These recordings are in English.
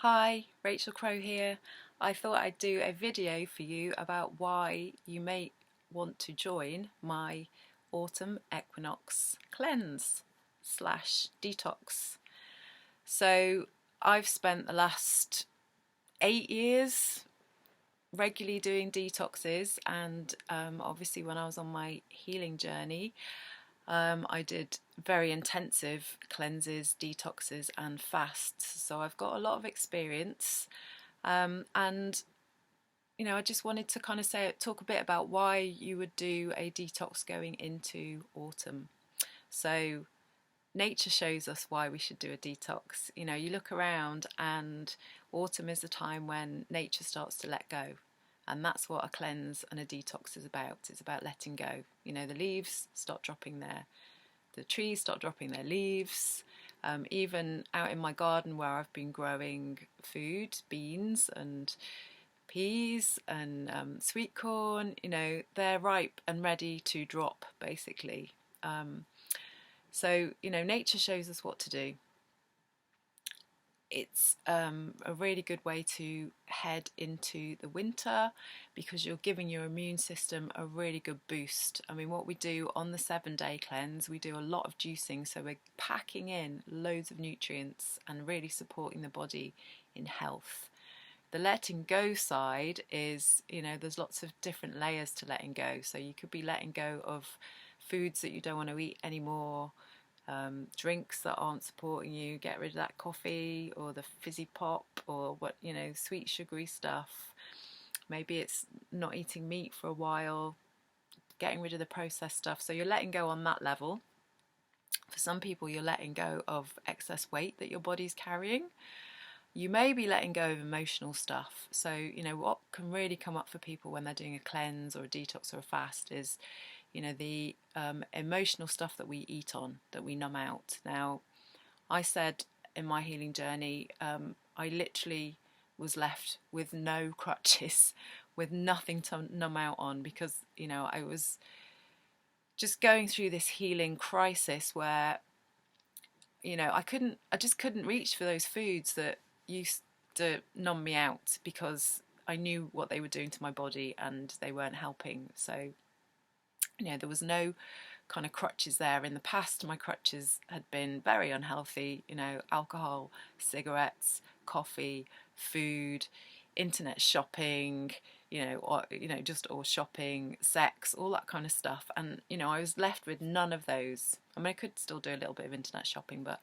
Hi, Rachel Crow here. I thought I'd do a video for you about why you may want to join my Autumn Equinox cleanse slash detox. So I've spent the last 8 years regularly doing detoxes, and obviously when I was on my healing journey, I did very intensive cleanses, detoxes, and fasts. So I've got a lot of experience, and I just wanted to kind of talk a bit about why you would do a detox going into autumn. So nature shows us why we should do a detox. You look around, and autumn is the time when nature starts to let go. And that's what a cleanse and a detox is about. It's about letting go. The leaves stop dropping the trees start dropping their leaves. Even out in my garden where I've been growing food, beans and peas and sweet corn, they're ripe and ready to drop, basically. So nature shows us what to do. It's a really good way to head into the winter because you're giving your immune system a really good boost. I mean, what we do on the 7-day cleanse, we do a lot of juicing, so we're packing in loads of nutrients and really supporting the body in health. The letting go side is, there's lots of different layers to letting go. So you could be letting go of foods that you don't want to eat anymore. Drinks that aren't supporting you, get rid of that coffee or the fizzy pop or sweet sugary stuff. Maybe it's not eating meat for a while, getting rid of the processed stuff. So you're letting go on that level. For some people, you're letting go of excess weight that your body's carrying. You may be letting go of emotional stuff. So what can really come up for people when they're doing a cleanse or a detox or a fast is the emotional stuff that we eat on, that we numb out. Now, I said in my healing journey, I literally was left with no crutches, with nothing to numb out on, because I was just going through this healing crisis where I just couldn't reach for those foods that used to numb me out, because I knew what they were doing to my body and they weren't helping. So there was no kind of crutches there. In the past, my crutches had been very unhealthy, alcohol, cigarettes, coffee, food, internet shopping, or shopping, sex, all that kind of stuff. And, I was left with none of those. I mean, I could still do a little bit of internet shopping, but,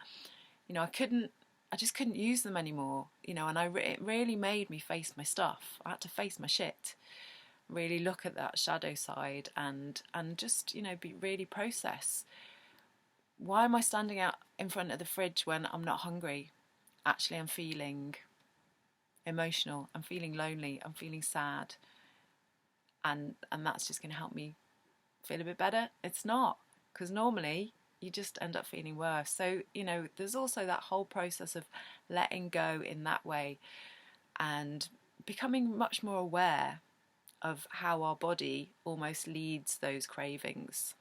I just couldn't use them anymore, and it really made me face my stuff. I had to face my shit, really look at that shadow side, and just be really process, why am I standing out in front of the fridge when I'm not hungry? Actually, I'm feeling emotional, I'm feeling lonely, I'm feeling sad, and that's just going to help me feel a bit better. It's not, because normally you just end up feeling worse. So there's also that whole process of letting go in that way and becoming much more aware of how our body almost leads those cravings.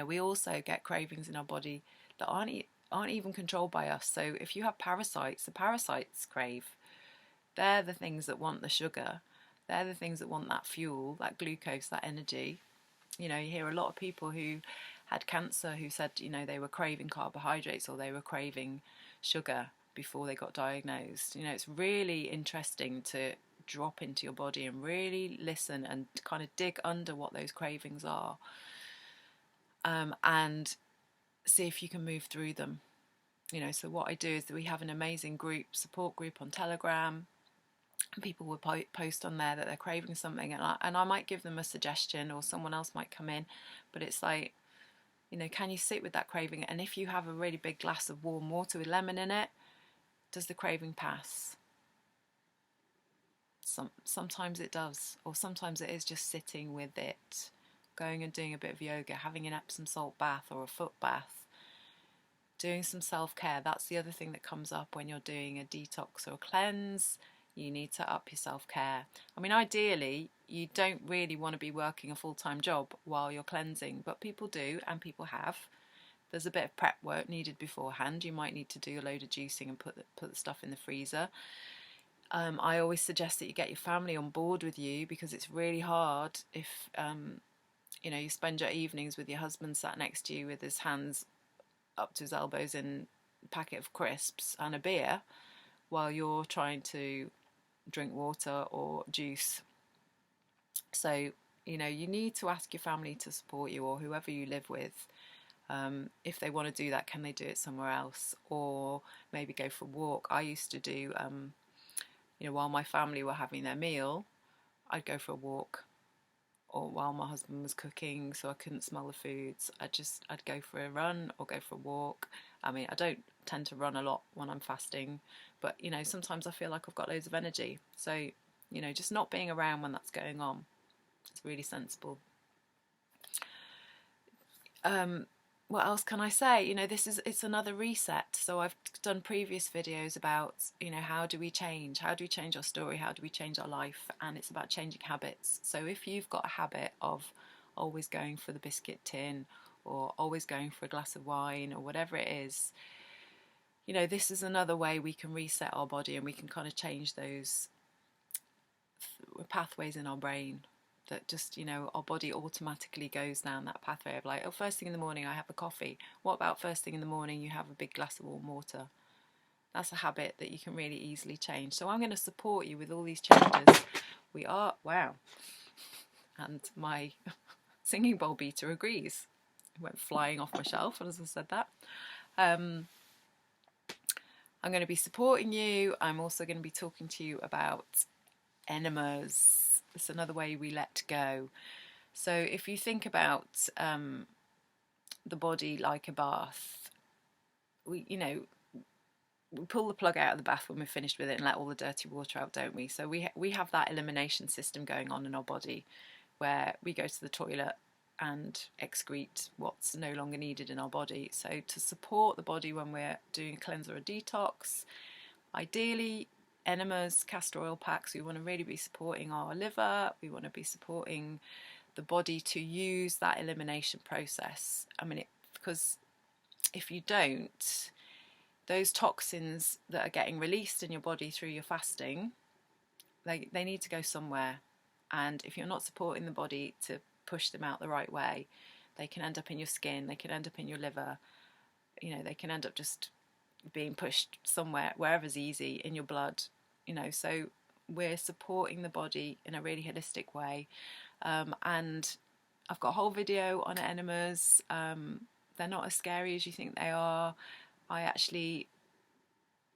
We also get cravings in our body that aren't even controlled by us. So if you have parasites, the parasites crave. They're the things that want the sugar. They're the things that want that fuel, that glucose, that energy. You hear a lot of people who had cancer who said, they were craving carbohydrates or they were craving sugar before they got diagnosed. It's really interesting to drop into your body and really listen and kind of dig under what those cravings are, and see if you can move through them. So what I do is that we have an amazing support group on Telegram. People will post on there that they're craving something, and I might give them a suggestion, or someone else might come in, but it's like, can you sit with that craving? And if you have a really big glass of warm water with lemon in it, does the craving pass? Sometimes it does, or sometimes it is just sitting with it, going and doing a bit of yoga, having an Epsom salt bath or a foot bath, doing some self-care. That's the other thing that comes up when you're doing a detox or a cleanse. You need to up your self-care. I mean, ideally, you don't really want to be working a full-time job while you're cleansing, but people do, and people have. There's a bit of prep work needed beforehand. You might need to do a load of juicing and put the stuff in the freezer. I always suggest that you get your family on board with you, because it's really hard if you spend your evenings with your husband sat next to you with his hands up to his elbows in a packet of crisps and a beer while you're trying to drink water or juice. So you need to ask your family to support you, or whoever you live with. If they want to do that, can they do it somewhere else, or maybe go for a walk? I used to do while my family were having their meal, I'd go for a walk, or while my husband was cooking so I couldn't smell the foods, I'd go for a run or go for a walk. I mean, I don't tend to run a lot when I'm fasting, but sometimes I feel like I've got loads of energy, so just not being around when that's going on, it's really sensible. What else can I say? It's another reset. So I've done previous videos about, how do we change our story, how do we change our life, and it's about changing habits. So if you've got a habit of always going for the biscuit tin, or always going for a glass of wine, or whatever it is, this is another way we can reset our body, and we can kind of change those pathways in our brain that just, our body automatically goes down that pathway of like, oh, first thing in the morning I have a coffee. What about first thing in the morning you have a big glass of warm water? That's a habit that you can really easily change. So I'm going to support you with all these changes. Wow. And my singing bowl beater agrees. It went flying off my shelf as I said that. I'm going to be supporting you. I'm also going to be talking to you about enemas. It's another way we let go. So if you think about the body like a bath, we pull the plug out of the bath when we're finished with it and let all the dirty water out, don't we? So we have that elimination system going on in our body, where we go to the toilet and excrete what's no longer needed in our body. So to support the body when we're doing a cleanse or a detox, ideally enemas, castor oil packs, we want to really be supporting our liver, we want to be supporting the body to use that elimination process. I mean, because if you don't, those toxins that are getting released in your body through your fasting, they need to go somewhere. And if you're not supporting the body to push them out the right way, they can end up in your skin, they can end up in your liver, they can end up just being pushed somewhere, wherever's easy, in your blood, so we're supporting the body in a really holistic way. And I've got a whole video on enemas. They're not as scary as you think they are. I actually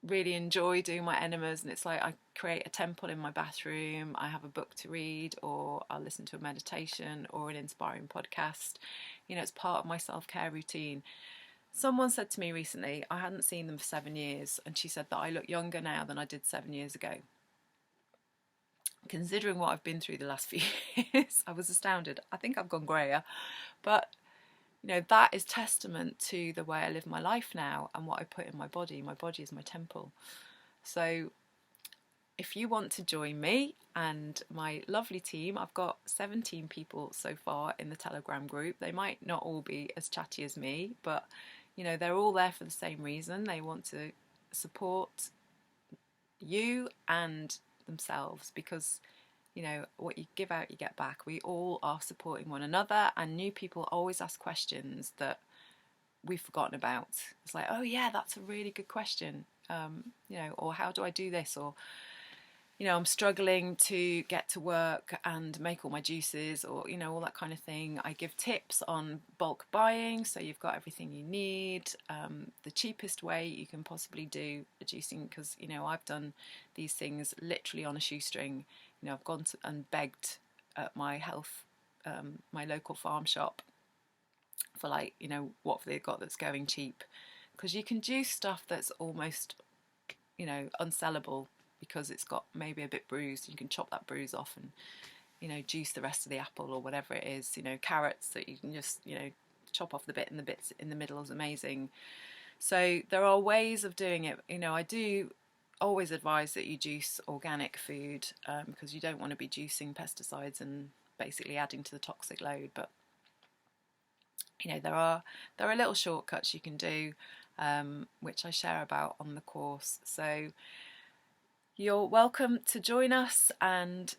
really enjoy doing my enemas, and it's like I create a temple in my bathroom, I have a book to read, or I'll listen to a meditation or an inspiring podcast. It's part of my self-care routine. Someone said to me recently, I hadn't seen them for 7 years, and she said that I look younger now than I did 7 years ago. Considering what I've been through the last few years, I was astounded. I think I've gone greyer, but that is testament to the way I live my life now and what I put in my body. My body is my temple. So if you want to join me and my lovely team, I've got 17 people so far in the Telegram group. They might not all be as chatty as me, but they're all there for the same reason. They want to support you and themselves, because what you give out you get back. We all are supporting one another, and new people always ask questions that we've forgotten about. It's like, oh yeah, that's a really good question, or how do I do this, or I'm struggling to get to work and make all my juices, or all that kind of thing. I give tips on bulk buying, so you've got everything you need, the cheapest way you can possibly do a juicing, because I've done these things literally on a shoestring. I've gone and begged at my my local farm shop for what they've got that's going cheap, because you can juice stuff that's almost unsellable, because it's got maybe a bit bruised. You can chop that bruise off and juice the rest of the apple, or whatever it is. Carrots that you can just chop off the bits in the middle is amazing. So there are ways of doing it. I do always advise that you juice organic food, because you don't want to be juicing pesticides and basically adding to the toxic load. But there are little shortcuts you can do, which I share about on the course. So you're welcome to join us, and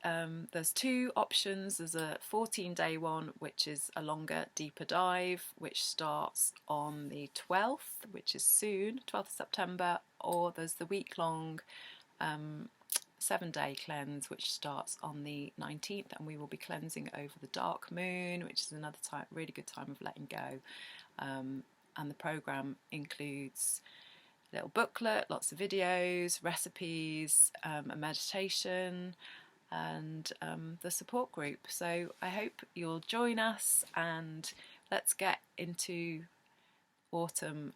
there's two options. There's a 14-day one, which is a longer, deeper dive, which starts on the 12th, which is soon, 12th of September, or there's the week-long 7-day cleanse, which starts on the 19th, and we will be cleansing over the dark moon, which is another really good time of letting go. And the program includes a little booklet, lots of videos, recipes, a meditation, and the support group. So I hope you'll join us, and let's get into autumn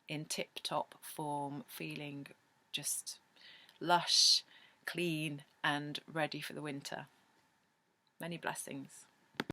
in tip-top form, feeling just lush, clean, and ready for the winter. Many blessings.